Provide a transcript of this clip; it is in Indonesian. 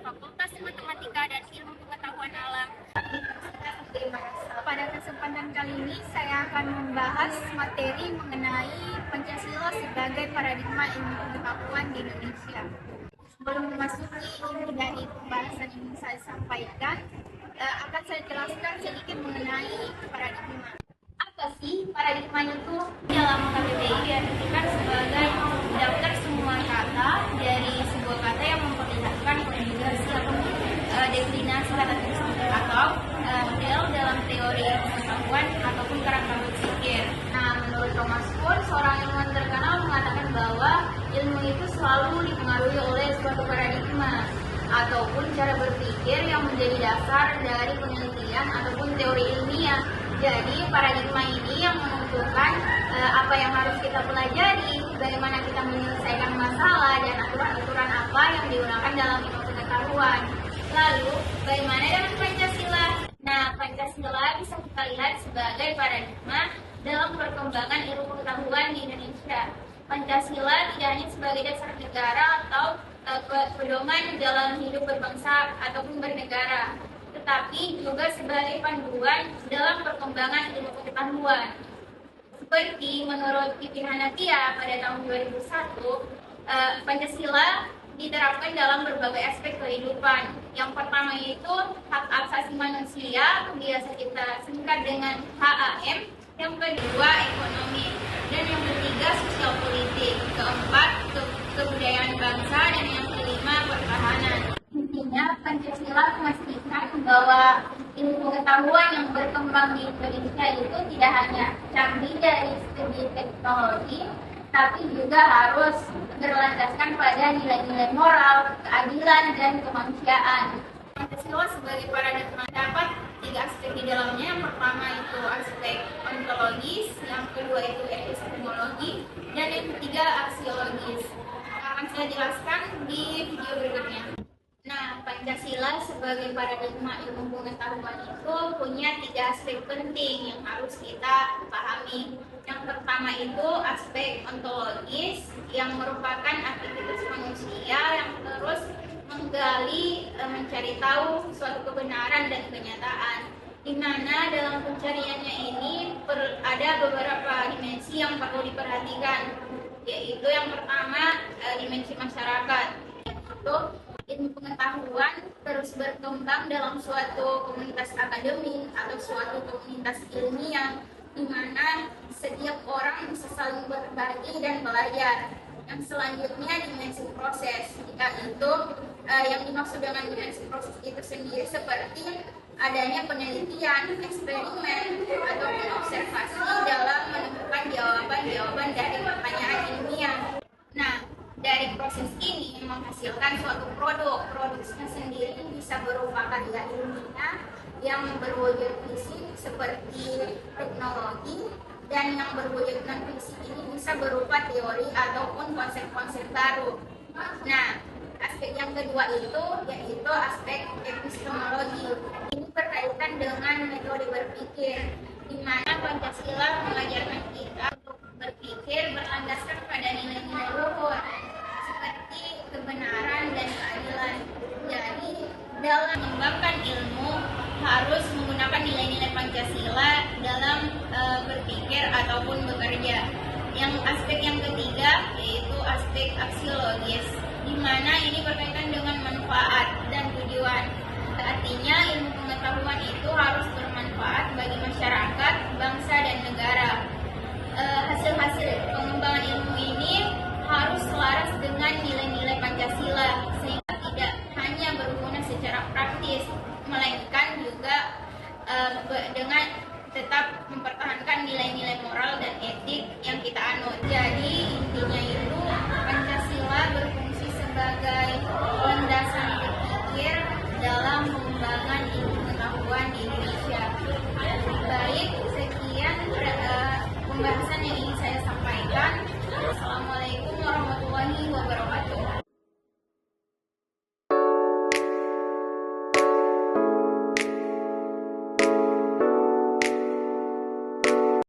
Fakultas Matematika dan Ilmu Pengetahuan Alam. Pada kesempatan kali ini saya akan membahas materi mengenai Pancasila sebagai paradigma ilmu pengetahuan di Indonesia. Sebelum memasuki inti dari pembahasan yang saya sampaikan, akan saya jelaskan sedikit mengenai paradigma. Apa sih paradigma itu? Dalam KBBI diartikan sebagai daftar semua kata dari sebuah kata yang memperlihatkan konjugasi atau deklinasi kata tersebut atau model dalam teori pengetahuan ataupun kerangka berpikir. Nah, menurut Thomas Kuhn, seorang ilmuwan terkenal mengatakan bahwa ilmu itu selalu dipengaruhi oleh suatu paradigma ataupun cara berpikir yang menjadi dasar dari penelitian ataupun teori ilmiah. Jadi paradigma ini yang menentukan apa yang harus kita pelajari, bagaimana kita menyelesaikan masalah, dan aturan-aturan apa yang digunakan dalam ilmu pengetahuan. Lalu, bagaimana dengan Pancasila? Nah, Pancasila bisa kita lihat sebagai paradigma dalam perkembangan ilmu pengetahuan di Indonesia. Pancasila tidak hanya sebagai dasar negara atau pedoman dalam hidup berbangsa ataupun bernegara, tetapi juga sebagai panduan dalam perkembangan ilmu pengetahuan. Seperti menurut Pipin Hanafiah pada tahun 2001, Pancasila diterapkan dalam berbagai aspek kehidupan. Yang pertama itu hak asasi manusia, biasa kita singkat dengan HAM. Yang kedua ekonomi, dan yang ketiga sosial politik. Keempat kebudayaan bangsa, dan yang kelima pertahanan. Intinya Pancasila memastikan bahwa ilmu pengetahuan yang berkembang di Indonesia itu tidak hanya canggih dari segi teknologi, tapi juga harus berlandaskan pada nilai-nilai moral, keadilan, dan kemanusiaan. Pancasila sebagai paradigma dapat tiga aspek di dalamnya. Yang pertama itu aspek ontologis, yang kedua itu epistemologi, dan yang ketiga aksiologis. Akan saya jelaskan di video berikutnya. Nah, Pancasila sebagai paradigma ilmu pengetahuan itu punya tiga aspek penting yang harus kita pahami. Yang pertama itu aspek ontologis, yang merupakan aktivitas manusia yang terus menggali, mencari tahu suatu kebenaran dan kenyataan, di mana dalam pencariannya ini ada beberapa dimensi yang perlu diperhatikan, yaitu yang pertama dimensi masyarakat, yaitu ilmu pengetahuan terus berkembang dalam suatu komunitas akademik atau suatu komunitas ilmiah, di mana setiap orang bisa saling berbagi dan belajar. Yang selanjutnya dimensi proses, yaitu yang dimaksud dengan dimensi proses itu sendiri seperti adanya penelitian, eksperimen, ataupun observasi dalam menemukan jawaban-jawaban dari pertanyaan ilmiah. Nah, dari proses ini menghasilkan suatu produk. Produknya sendiri bisa berupa karya ilmiah yang berwujud fisik seperti teknologi, dan yang berwujud non-fisik ini bisa berupa teori ataupun konsep-konsep baru. Nah, aspek yang kedua itu yaitu aspek epistemologi. Ini berkaitan dengan metode berpikir, di mana Pancasila mengajarkan kita untuk berpikir berlandaskan pada nilai-nilai luhur seperti kebenaran dan keadilan. Jadi, dalam mengembangkan ilmu harus menggunakan nilai-nilai Pancasila dalam berpikir ataupun bekerja. Yang aspek yang ketiga yaitu aspek aksiologis, di mana ini berkaitan dengan manfaat dan tujuan. Artinya ilmu pengetahuan itu harus bermanfaat bagi masyarakat, bangsa, dan negara. Hasil-hasil pengembangan ilmu ini harus selaras dengan nilai-nilai Pancasila, sehingga tidak hanya berguna secara praktis, melainkan juga dengan tetap mempertahankan nilai-nilai moral dan etik yang kita anut. Jadi intinya itu Pancasila berfungsi sebagai landasan berpikir dalam pengembangan ilmu pengetahuan di Indonesia.